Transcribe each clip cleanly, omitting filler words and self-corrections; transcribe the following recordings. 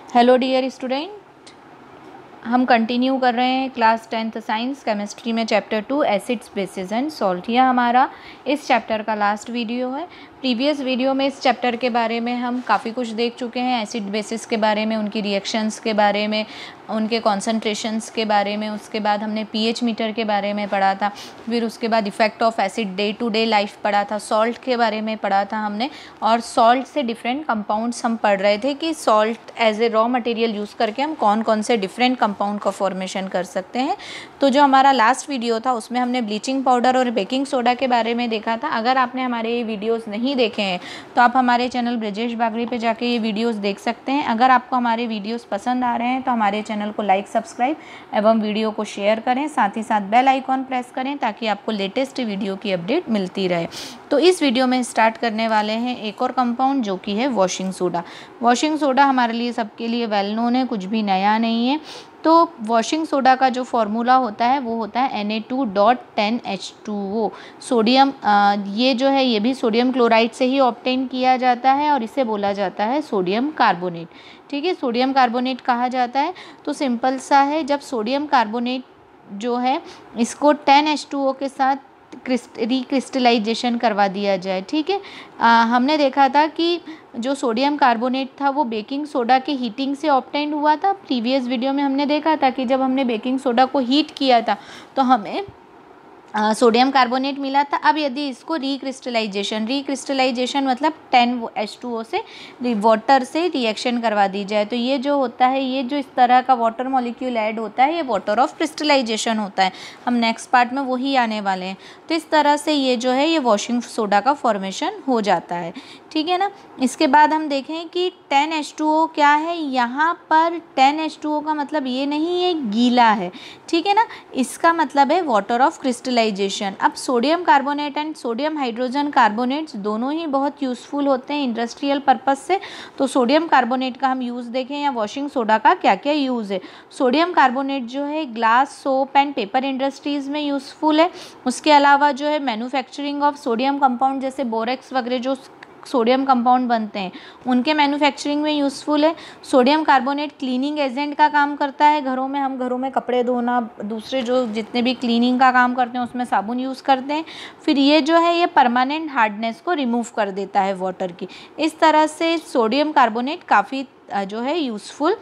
Hello dear student, हम continue कर रहे हैं क्लास 10th साइंस केमिस्ट्री में chapter 2 acids bases and salt. यह हमारा इस चैप्टर का लास्ट वीडियो है। प्रीवियस वीडियो में इस चैप्टर के बारे में हम काफ़ी कुछ देख चुके हैं, एसिड बेसिस के बारे में, उनकी रिएक्शंस के बारे में, उनके कॉन्सेंट्रेशंस के बारे में। उसके बाद हमने पीएच मीटर के बारे में पढ़ा था, फिर उसके बाद effect of acid day to day life पढ़ा था, सॉल्ट के बारे में पढ़ा था हमने, और सॉल्ट से डिफरेंट कंपाउंड्स हम पढ़ रहे थे कि salt as a raw material use करके हम कौन कौन से डिफरेंट कंपाउंड का फॉर्मेशन कर सकते हैं। तो जो हमारा लास्ट वीडियो था उसमें हमने ब्लीचिंग पाउडर और बेकिंग सोडा के बारे में देखा था। अगर आपने हमारे ये वीडियोस नहीं देखे हैं तो आप हमारे चैनल ब्रजेश बागड़ी पे जाके ये वीडियोस देख सकते हैं। अगर आपको हमारे वीडियोस पसंद आ रहे हैं तो हमारे चैनल को लाइक, सब्सक्राइब एवं वीडियो को शेयर करें, साथ ही साथ बेल आइकॉन प्रेस करें ताकि आपको लेटेस्ट वीडियो की अपडेट मिलती रहे। तो इस वीडियो में स्टार्ट करने वाले हैं एक और कंपाउंड जो कि है वॉशिंग सोडा। वॉशिंग सोडा हमारे लिए सबके लिए वेल नोन है, कुछ भी नया नहीं है। तो वॉशिंग सोडा का जो फॉर्मूला होता है वो होता है Na2.10H2O। सोडियम ये जो है ये भी सोडियम क्लोराइड से ही ऑब्टेन किया जाता है और इसे बोला जाता है सोडियम कार्बोनेट। ठीक है, सोडियम कार्बोनेट कहा जाता है। तो सिंपल सा है, जब सोडियम कार्बोनेट जो है इसको 10H2O के साथ रिक्रिस्टलाइजेशन करवा दिया जाए। ठीक है, हमने देखा था कि जो सोडियम कार्बोनेट था वो बेकिंग सोडा के हीटिंग से ऑब्टेन हुआ था। प्रीवियस वीडियो में हमने देखा था कि जब हमने बेकिंग सोडा को हीट किया था तो हमें सोडियम कार्बोनेट मिला था। अब यदि इसको रिक्रिस्टलाइजेशन मतलब 10H2O से वाटर से रिएक्शन करवा दी जाए तो ये जो होता है, ये जो इस तरह का वाटर मॉलिक्यूल ऐड होता है, ये वाटर ऑफ क्रिस्टलाइजेशन होता है। हम नेक्स्ट पार्ट में वही आने वाले हैं। तो इस तरह से ये जो है ये वॉशिंग सोडा का फॉर्मेशन हो जाता है। ठीक है ना। इसके बाद हम देखें कि 10H2O क्या है। यहाँ पर 10H2O का मतलब ये नहीं है गीला है, ठीक है ना, इसका मतलब है वाटर ऑफ क्रिस्टलाइजेशन। अब sodium carbonate and sodium hydrogen carbonates दोनों ही बहुत यूज़फुल होते हैं इंडस्ट्रियल पर्पस से। तो सोडियम कार्बोनेट का हम यूज़ देखें या वॉशिंग सोडा का क्या क्या यूज़ है। सोडियम कार्बोनेट जो है glass, soap and paper industries में यूज़फुल है। उसके अलावा जो है मैन्युफैक्चरिंग ऑफ सोडियम कंपाउंड जैसे बोरेक्स वगैरह जो सोडियम कंपाउंड बनते हैं उनके मैन्युफैक्चरिंग में यूज़फुल है। सोडियम कार्बोनेट क्लीनिंग एजेंट का काम करता है। हम घरों में कपड़े धोना, दूसरे जो जितने भी क्लीनिंग का काम करते हैं उसमें साबुन यूज़ करते हैं। फिर ये जो है ये परमानेंट हार्डनेस को रिमूव कर देता है वाटर की। इस तरह से सोडियम कार्बोनेट काफ़ी जो है यूज़फुल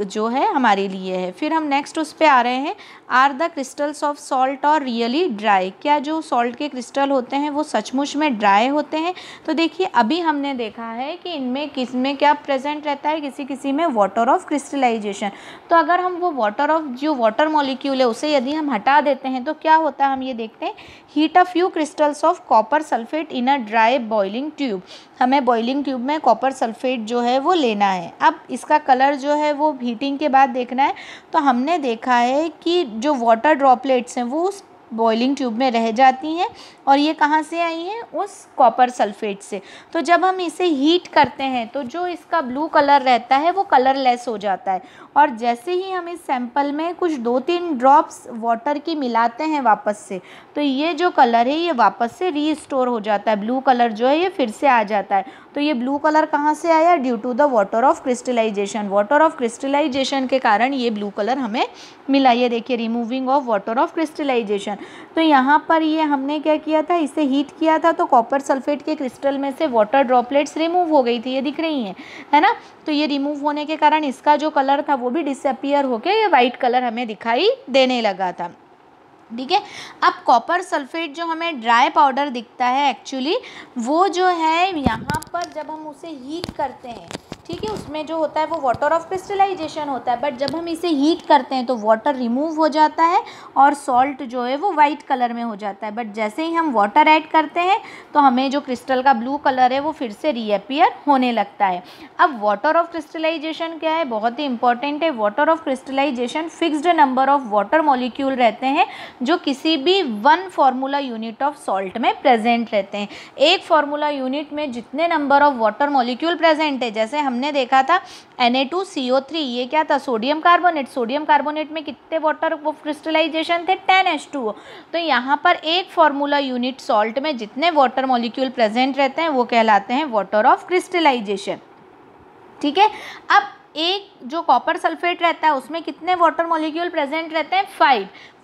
जो है हमारे लिए है। फिर हम नेक्स्ट उस पे आ रहे हैं, are the crystals of salt और रियली ड्राई। क्या जो सॉल्ट के क्रिस्टल होते हैं वो सचमुच में ड्राई होते हैं। तो देखिए अभी हमने देखा है कि इनमें किस में क्या प्रेजेंट रहता है, किसी किसी में वाटर ऑफ क्रिस्टलाइजेशन। तो अगर हम वो वाटर ऑफ जो वाटर मॉलिक्यूल है उसे यदि हम हटा देते हैं तो क्या होता है हम ये देखते हैं, heat a few crystals of copper sulphate in a dry boiling tube. हमें बॉइलिंग ट्यूब में कॉपर सल्फेट जो है वो लेना है। अब इसका कलर जो है वो हीटिंग के बाद देखना है। तो हमने देखा है कि जो वाटर ड्रॉपलेट्स हैं वो उस बॉइलिंग ट्यूब में रह जाती हैं और ये कहाँ से आई हैं, उस कॉपर सल्फेट से। तो जब हम इसे हीट करते हैं तो जो इसका ब्लू कलर रहता है वो कलरलेस हो जाता है। और जैसे ही हम इस सैंपल में कुछ 2-3 ड्रॉप्स वाटर की मिलाते हैं वापस से, तो ये जो कलर है ये वापस से रीस्टोर हो जाता है। ब्लू कलर जो है ये फिर से आ जाता है। तो ये ब्लू कलर कहाँ से आया, due to the water of crystallisation. Water of crystallisation के कारण ये ब्लू कलर हमें मिला। ये देखिए, removing of water of crystallisation. तो यहाँ पर ये हमने क्या किया था, इसे हीट किया था तो कॉपर सल्फेट के क्रिस्टल में से वाटर ड्रॉपलेट्स रिमूव हो गई थी, ये दिख रही हैं, है ना। तो ये रिमूव होने के कारण इसका जो कलर था वो भी डिसअपियर होकर ये वाइट कलर हमें दिखाई देने लगा था। ठीक है। अब कॉपर सल्फेट जो हमें ड्राई पाउडर दिखता है एक्चुअली वो जो है यहाँ पर जब हम उसे हीट करते हैं, ठीक है, उसमें जो होता है वो वाटर ऑफ क्रिस्टलाइजेशन होता है। बट जब हम इसे हीट करते हैं तो वाटर रिमूव हो जाता है और सॉल्ट जो है वो वाइट कलर में हो जाता है। बट जैसे ही हम वाटर ऐड करते हैं तो हमें जो क्रिस्टल का ब्लू कलर है वो फिर से रीअपियर होने लगता है। अब वाटर ऑफ क्रिस्टलाइजेशन क्या है, बहुत ही इंपॉर्टेंट है। Water of crystallisation fixed number of water molecule रहते हैं जो किसी भी 1 फार्मूला यूनिट ऑफ सॉल्ट में प्रेजेंट रहते हैं। एक फार्मूला यूनिट में जितने number of water molecule present है, जैसे हमने देखा था Na2CO3, ये क्या था, सोडियम कार्बोनेट। सोडियम कार्बोनेट में कितने वाटर ऑफ क्रिस्टलाइजेशन थे, 10H2O। तो यहाँ पर एक फार्मूला यूनिट सॉल्ट में जितने वाटर मॉलिक्यूल प्रेजेंट रहते हैं वो कहलाते हैं वाटर ऑफ क्रिस्टलाइजेशन। ठीक है। अब एक जो कॉपर सल्फेट रहता है उसमें कितने वाटर मॉलिक्यूल प्रेजेंट रहते हैं?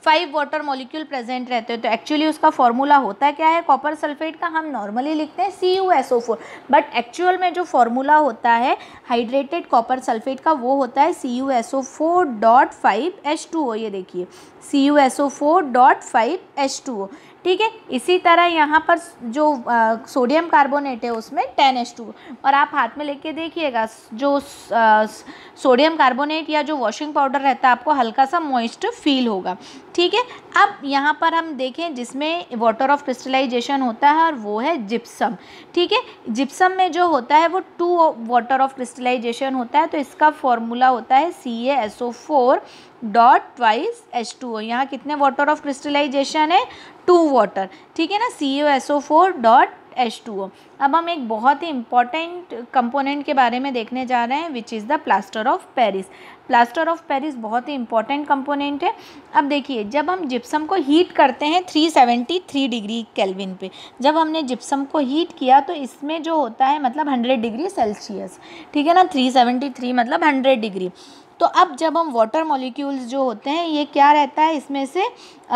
5 वाटर मॉलिक्यूल प्रेजेंट रहते हैं। तो एक्चुअली उसका फॉर्मूला होता है क्या है कॉपर सल्फेट का? हम नॉर्मली लिखते हैं CuSO4, बट एक्चुअल में जो फॉर्मूला होता है हाइड्रेटेड कॉपर सल्फेट का वो होता है CuSO4.5H2O। ये देखिए CuSO4.5H2O, ठीक है। इसी तरह यहाँ पर जो सोडियम कार्बोनेट है उसमें 10H2O। और आप हाथ में लेके देखिएगा, जो सोडियम कार्बोनेट या जो वॉशिंग पाउडर रहता है आपको हल्का सा मॉइस्ट फील होगा, ठीक है। अब यहाँ पर हम देखें जिसमें वाटर ऑफ क्रिस्टलाइजेशन होता है और वो है जिप्सम, ठीक है। जिप्सम में जो होता है वो 2 वाटर ऑफ क्रिस्टलाइजेशन होता है, तो इसका फॉर्मूला होता है CaSO4.2H2O। यहाँ कितने वाटर ऑफ क्रिस्टलाइजेशन है? 2 वाटर, ठीक है ना, CaSO4.H2O। अब हम एक बहुत ही इंपॉर्टेंट कंपोनेंट के बारे में देखने जा रहे हैं which is the plaster of Paris. Plaster of Paris बहुत ही इंपॉर्टेंट कंपोनेंट है। अब देखिए, जब हम जिप्सम को हीट करते हैं 373 डिग्री केल्विन पे, जब हमने जिप्सम को हीट किया तो इसमें जो होता है मतलब 100 डिग्री सेल्सियस, ठीक है ना, 373 मतलब 100 डिग्री। तो अब जब हम वाटर मॉलिक्यूल्स जो होते हैं ये क्या रहता है, इसमें से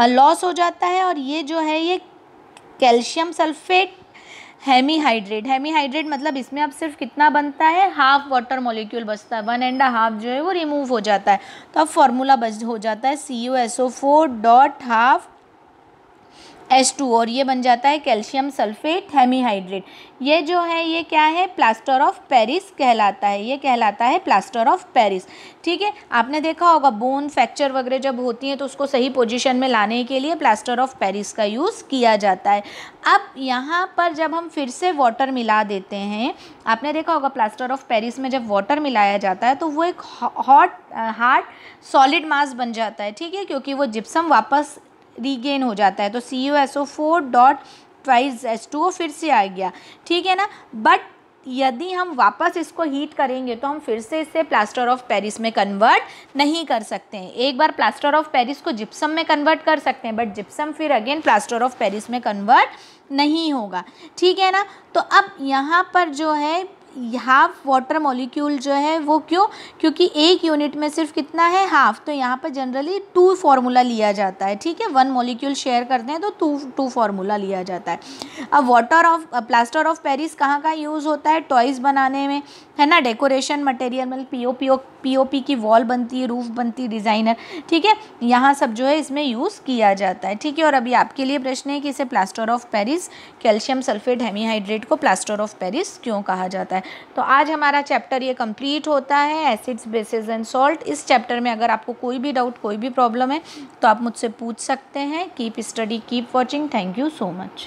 लॉस हो जाता है, और ये जो है ये कैल्शियम सल्फेट हेमीहाइड्रेट मतलब इसमें अब सिर्फ कितना बनता है? हाफ वाटर मॉलिक्यूल बचता है, 1.5 जो है वो रिमूव हो जाता है। तो अब फॉर्मूला बच हो जाता है CuSO4.5H2O, और ये बन जाता है कैल्शियम सल्फेट हेमीहाइड्रेट। ये जो है ये क्या है? प्लास्टर ऑफ पेरिस कहलाता है, ये कहलाता है प्लास्टर ऑफ पेरिस, ठीक है। आपने देखा होगा बोन फ्रैक्चर वगैरह जब होती हैं तो उसको सही पोजीशन में लाने के लिए प्लास्टर ऑफ पेरिस का यूज़ किया जाता है। अब यहाँ पर जब हम फिर से वाटर मिला देते हैं, आपने देखा होगा प्लास्टर ऑफ पेरिस में जब वाटर मिलाया जाता है तो वो एक हार्ड सॉलिड मास बन जाता है, ठीक है, क्योंकि वो जिप्सम वापस रीगेन हो जाता है। तो CuSO4.2H2O फिर से आ गया, ठीक है ना। बट यदि हम वापस इसको हीट करेंगे तो हम फिर से इसे प्लास्टर ऑफ पेरिस में कन्वर्ट नहीं कर सकते हैं। एक बार प्लास्टर ऑफ पेरिस को जिप्सम में कन्वर्ट कर सकते हैं, बट जिप्सम फिर अगेन प्लास्टर ऑफ पेरिस में कन्वर्ट नहीं होगा, ठीक है ना। तो अब यहाँ पर जो है हाफ वाटर मॉलिक्यूल जो है वो क्योंकि एक यूनिट में सिर्फ कितना है? हाफ, तो यहाँ पर जनरली 2 फार्मूला लिया जाता है, ठीक है। 1 मॉलिक्यूल शेयर करते हैं तो 2 फार्मूला लिया जाता है। अब प्लास्टर ऑफ पेरिस कहाँ का यूज़ होता है? टॉयज़ बनाने में, है ना, डेकोरेशन मटेरियल मतलब पीओपी की वॉल बनती है, रूफ बनती है, डिज़ाइनर, ठीक है, यहाँ सब जो है इसमें यूज़ किया जाता है, ठीक है। और अभी आपके लिए प्रश्न है कि इसे plaster of Paris, calcium sulphate hemihydrate को प्लास्टर ऑफ पेरिस क्यों कहा जाता है। तो आज हमारा चैप्टर ये कंप्लीट होता है, एसिड्स बेसिस एंड सॉल्ट। इस चैप्टर में अगर आपको कोई भी डाउट, कोई भी प्रॉब्लम है तो आप मुझसे पूछ सकते हैं। Keep study, keep watching. Thank you so much.